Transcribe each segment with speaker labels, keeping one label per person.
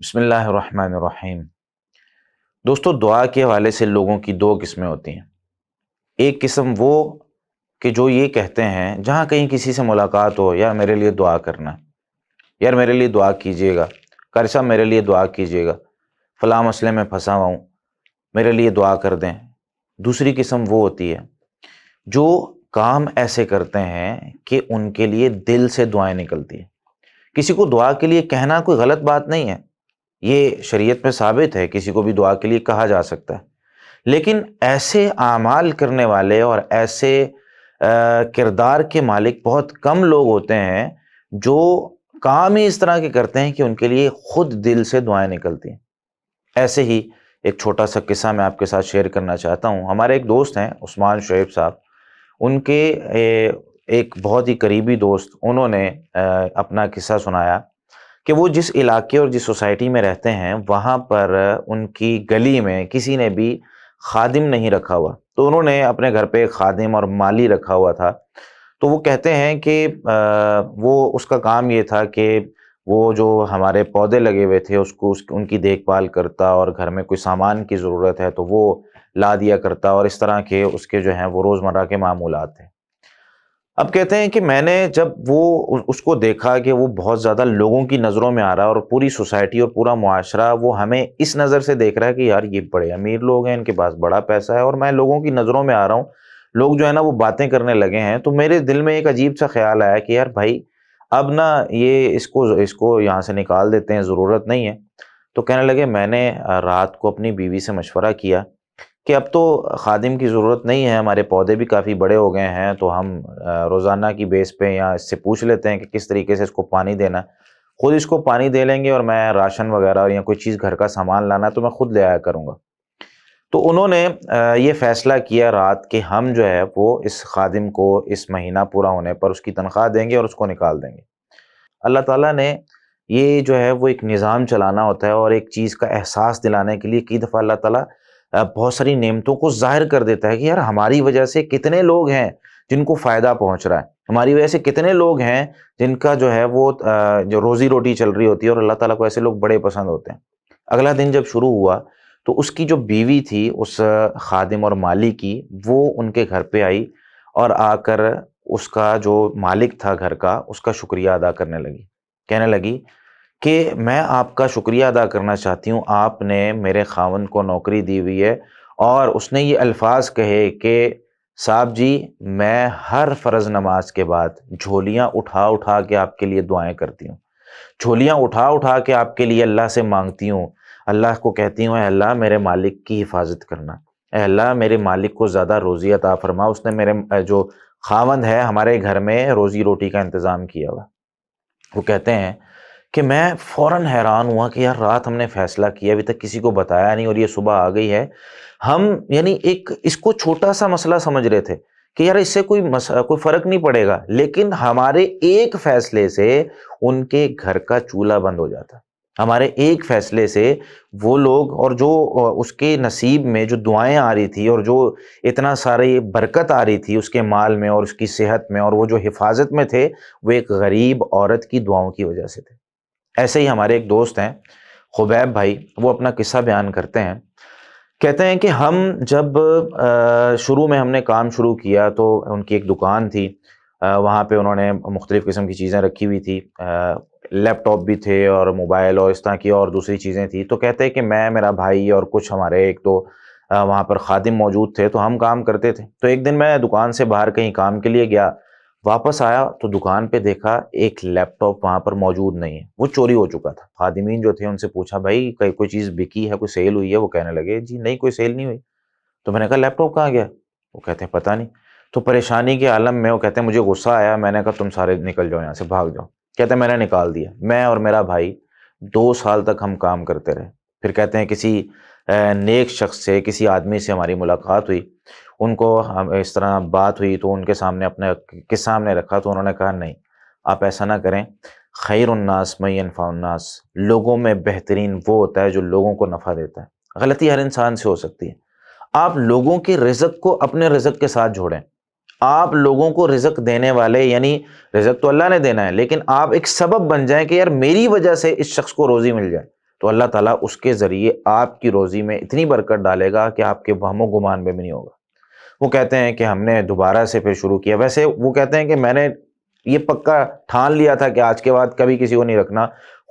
Speaker 1: بسم اللہ الرحمن الرحیم۔ دوستو، دعا کے حوالے سے لوگوں کی دو قسمیں ہوتی ہیں۔ ایک قسم وہ کہ جو یہ کہتے ہیں جہاں کہیں کسی سے ملاقات ہو، یار میرے لیے دعا کرنا، یار میرے لیے دعا کیجیے گا، قاری صاحب میرے لیے دعا کیجیے گا، فلاں مسئلے میں پھنسا ہوا ہوں، میرے لیے دعا کر دیں۔ دوسری قسم وہ ہوتی ہے جو کام ایسے کرتے ہیں کہ ان کے لیے دل سے دعائیں نکلتی ہیں۔ کسی کو دعا کے لیے کہنا کوئی غلط بات نہیں ہے، یہ شریعت میں ثابت ہے، کسی کو بھی دعا کے لیے کہا جا سکتا ہے، لیکن ایسے اعمال کرنے والے اور ایسے کردار کے مالک بہت کم لوگ ہوتے ہیں جو کام ہی اس طرح کے کرتے ہیں کہ ان کے لیے خود دل سے دعائیں نکلتی ہیں۔ ایسے ہی ایک چھوٹا سا قصہ میں آپ کے ساتھ شیئر کرنا چاہتا ہوں۔ ہمارے ایک دوست ہیں عثمان شعیب صاحب، ان کے ایک بہت ہی قریبی دوست، انہوں نے اپنا قصہ سنایا کہ وہ جس علاقے اور جس سوسائٹی میں رہتے ہیں وہاں پر ان کی گلی میں کسی نے بھی خادم نہیں رکھا ہوا، تو انہوں نے اپنے گھر پہ ایک خادم اور مالی رکھا ہوا تھا۔ تو وہ کہتے ہیں کہ وہ اس کا کام یہ تھا کہ وہ جو ہمارے پودے لگے ہوئے تھے ان کی دیکھ بھال کرتا، اور گھر میں کوئی سامان کی ضرورت ہے تو وہ لا دیا کرتا، اور اس طرح کے اس کے جو ہیں وہ روزمرہ کے معمولات تھے۔ اب کہتے ہیں کہ میں نے جب وہ اس کو دیکھا کہ وہ بہت زیادہ لوگوں کی نظروں میں آ رہا ہے، اور پوری سوسائٹی اور پورا معاشرہ وہ ہمیں اس نظر سے دیکھ رہا ہے کہ یار یہ بڑے امیر لوگ ہیں، ان کے پاس بڑا پیسہ ہے، اور میں لوگوں کی نظروں میں آ رہا ہوں، لوگ جو ہے نا وہ باتیں کرنے لگے ہیں، تو میرے دل میں ایک عجیب سا خیال آیا کہ یار بھائی اب نا یہ اس کو یہاں سے نکال دیتے ہیں، ضرورت نہیں ہے۔ تو کہنے لگے میں نے رات کو اپنی بیوی سے مشورہ کیا کہ اب تو خادم کی ضرورت نہیں ہے، ہمارے پودے بھی کافی بڑے ہو گئے ہیں، تو ہم روزانہ کی بیس پہ یا اس سے پوچھ لیتے ہیں کہ کس طریقے سے اس کو پانی دینا، خود اس کو پانی دے لیں گے، اور میں راشن وغیرہ یا کوئی چیز گھر کا سامان لانا تو میں خود لے آیا کروں گا۔ تو انہوں نے یہ فیصلہ کیا رات کہ ہم جو ہے وہ اس خادم کو اس مہینہ پورا ہونے پر اس کی تنخواہ دیں گے اور اس کو نکال دیں گے۔ اللہ تعالیٰ نے یہ جو ہے وہ ایک نظام چلانا ہوتا ہے، اور ایک چیز کا احساس دلانے کے لیے کئی دفعہ اللہ تعالیٰ بہت ساری نعمتوں کو ظاہر کر دیتا ہے کہ یار ہماری وجہ سے کتنے لوگ ہیں جن کو فائدہ پہنچ رہا ہے، ہماری وجہ سے کتنے لوگ ہیں جن کا جو ہے وہ جو روزی روٹی چل رہی ہوتی ہے، اور اللہ تعالیٰ کو ایسے لوگ بڑے پسند ہوتے ہیں۔ اگلا دن جب شروع ہوا تو اس کی جو بیوی تھی اس خادم اور مالی کی، وہ ان کے گھر پہ آئی اور آ کر اس کا جو مالک تھا گھر کا، اس کا شکریہ ادا کرنے لگی، کہنے لگی کہ میں آپ کا شکریہ ادا کرنا چاہتی ہوں، آپ نے میرے خاوند کو نوکری دی ہوئی ہے، اور اس نے یہ الفاظ کہے کہ صاحب جی میں ہر فرض نماز کے بعد جھولیاں اٹھا اٹھا کے آپ کے لیے دعائیں کرتی ہوں، جھولیاں اٹھا اٹھا کے آپ کے لیے اللہ سے مانگتی ہوں، اللہ کو کہتی ہوں اے اللہ میرے مالک کی حفاظت کرنا، اے اللہ میرے مالک کو زیادہ روزی عطا فرما، اس نے میرے جو خاوند ہے ہمارے گھر میں روزی روٹی کا انتظام کیا ہوا۔ وہ کہتے ہیں کہ میں فوراً حیران ہوا کہ یار رات ہم نے فیصلہ کیا، ابھی تک کسی کو بتایا نہیں، اور یہ صبح آ گئی ہے۔ ہم یعنی ایک اس کو چھوٹا سا مسئلہ سمجھ رہے تھے کہ یار اس سے کوئی فرق نہیں پڑے گا، لیکن ہمارے ایک فیصلے سے ان کے گھر کا چولہا بند ہو جاتا، ہمارے ایک فیصلے سے وہ لوگ، اور جو اس کے نصیب میں جو دعائیں آ رہی تھی، اور جو اتنا سارے برکت آ رہی تھی اس کے مال میں اور اس کی صحت میں، اور وہ جو حفاظت میں تھے، وہ ایک غریب عورت کی دعاؤں کی وجہ سے تھے۔ ایسے ہی ہمارے ایک دوست ہیں خبیب بھائی، وہ اپنا قصہ بیان کرتے ہیں، کہتے ہیں کہ ہم جب شروع میں ہم نے کام شروع کیا تو ان کی ایک دکان تھی، وہاں پہ انہوں نے مختلف قسم کی چیزیں رکھی ہوئی تھی، لیپ ٹاپ بھی تھے اور موبائل اور اس طرح کی اور دوسری چیزیں تھیں۔ تو کہتے ہیں کہ میں، میرا بھائی اور کچھ ہمارے ایک دو وہاں پر خادم موجود تھے، تو ہم کام کرتے تھے۔ تو ایک دن میں دکان سے باہر کہیں کام کے لیے گیا، واپس آیا تو دکان پہ دیکھا ایک لیپ ٹاپ وہاں پر موجود نہیں ہے، وہ چوری ہو چکا تھا۔ خادمین جو تھے ان سے پوچھا بھائی کوئی چیز بکی ہے، کوئی سیل ہوئی ہے؟ وہ کہنے لگے جی نہیں کوئی سیل نہیں ہوئی۔ تو میں نے کہا لیپ ٹاپ کہاں گیا؟ وہ کہتے ہیں پتہ نہیں۔ تو پریشانی کے عالم میں وہ کہتے ہیں مجھے غصہ آیا، میں نے کہا تم سارے نکل جاؤ یہاں سے، بھاگ جاؤ۔ کہتے ہیں میں نے نکال دیا، میں اور میرا بھائی 2 سال تک ہم کام کرتے رہے۔ پھر کہتے ہیں کسی نیک شخص سے، کسی آدمی سے ہماری ملاقات ہوئی، ان کو اس طرح بات ہوئی تو ان کے سامنے اپنے قصہ سامنے رکھا، تو انہوں نے کہا نہیں آپ ایسا نہ کریں، خیر الناس من ينفع الناس، لوگوں میں بہترین وہ ہوتا ہے جو لوگوں کو نفع دیتا ہے۔ غلطی ہر انسان سے ہو سکتی ہے، آپ لوگوں کے رزق کو اپنے رزق کے ساتھ جوڑیں، آپ لوگوں کو رزق دینے والے، یعنی رزق تو اللہ نے دینا ہے، لیکن آپ ایک سبب بن جائیں کہ یار میری وجہ سے اس شخص کو روزی مل جائے۔ تو اللہ تعالیٰ اس کے ذریعے آپ کی روزی میں اتنی برکت ڈالے گا کہ آپ کے وہم و گمان میں بھی نہیں ہوگا۔ وہ کہتے ہیں کہ ہم نے دوبارہ سے پھر شروع کیا، ویسے وہ کہتے ہیں کہ میں نے یہ پکا ٹھان لیا تھا کہ آج کے بعد کبھی کسی کو نہیں رکھنا،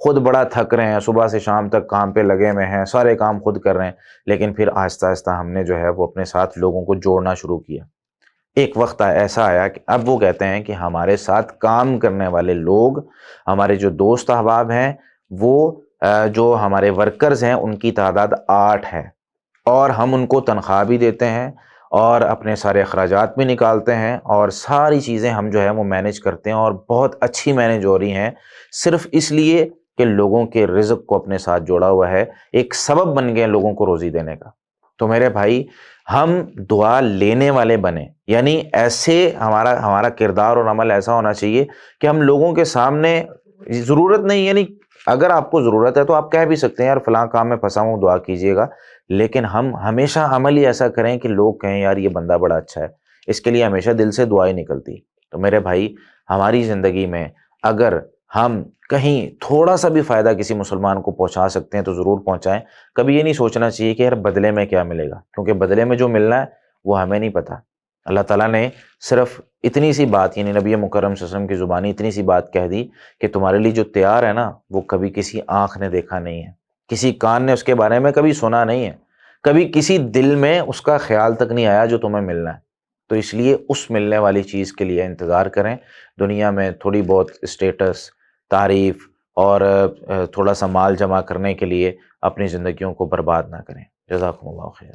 Speaker 1: خود بڑا تھک رہے ہیں، صبح سے شام تک کام پہ لگے ہوئے ہیں، سارے کام خود کر رہے ہیں، لیکن پھر آہستہ آہستہ ہم نے جو ہے وہ اپنے ساتھ لوگوں کو جوڑنا شروع کیا۔ ایک وقت ایسا آیا کہ اب وہ کہتے ہیں کہ ہمارے ساتھ کام کرنے والے لوگ، ہمارے جو دوست احباب ہیں، وہ جو ہمارے ورکرز ہیں، ان کی تعداد 8 ہے، اور ہم ان کو تنخواہ بھی دیتے ہیں اور اپنے سارے اخراجات بھی نکالتے ہیں، اور ساری چیزیں ہم جو ہے وہ مینیج کرتے ہیں، اور بہت اچھی مینیج ہو رہی ہیں، صرف اس لیے کہ لوگوں کے رزق کو اپنے ساتھ جوڑا ہوا ہے، ایک سبب بن گئے لوگوں کو روزی دینے کا۔ تو میرے بھائی، ہم دعا لینے والے بنیں، یعنی ایسے ہمارا کردار اور عمل ایسا ہونا چاہیے کہ ہم لوگوں کے سامنے، ضرورت نہیں، یعنی اگر آپ کو ضرورت ہے تو آپ کہہ بھی سکتے ہیں یار فلاں کام میں پھنسا ہوں، دعا کیجیے گا، لیکن ہم ہمیشہ عمل ہی ایسا کریں کہ لوگ کہیں یار یہ بندہ بڑا اچھا ہے، اس کے لیے ہمیشہ دل سے دعائیں نکلتی۔ تو میرے بھائی، ہماری زندگی میں اگر ہم کہیں تھوڑا سا بھی فائدہ کسی مسلمان کو پہنچا سکتے ہیں تو ضرور پہنچائیں۔ کبھی یہ نہیں سوچنا چاہیے کہ یار بدلے میں کیا ملے گا، کیونکہ بدلے میں جو ملنا ہے وہ ہمیں نہیں پتہ۔ اللہ تعالیٰ نے صرف اتنی سی بات، یعنی نبی مکرم صلی اللہ علیہ وسلم کی زبانی اتنی سی بات کہہ دی کہ تمہارے لیے جو تیار ہے نا، وہ کبھی کسی آنکھ نے دیکھا نہیں ہے، کسی کان نے اس کے بارے میں کبھی سنا نہیں ہے، کبھی کسی دل میں اس کا خیال تک نہیں آیا جو تمہیں ملنا ہے۔ تو اس لیے اس ملنے والی چیز کے لیے انتظار کریں۔ دنیا میں تھوڑی بہت اسٹیٹس، تعریف اور تھوڑا سا مال جمع کرنے کے لیے اپنی زندگیوں کو برباد نہ کریں۔ جزاکم اللہ خیر۔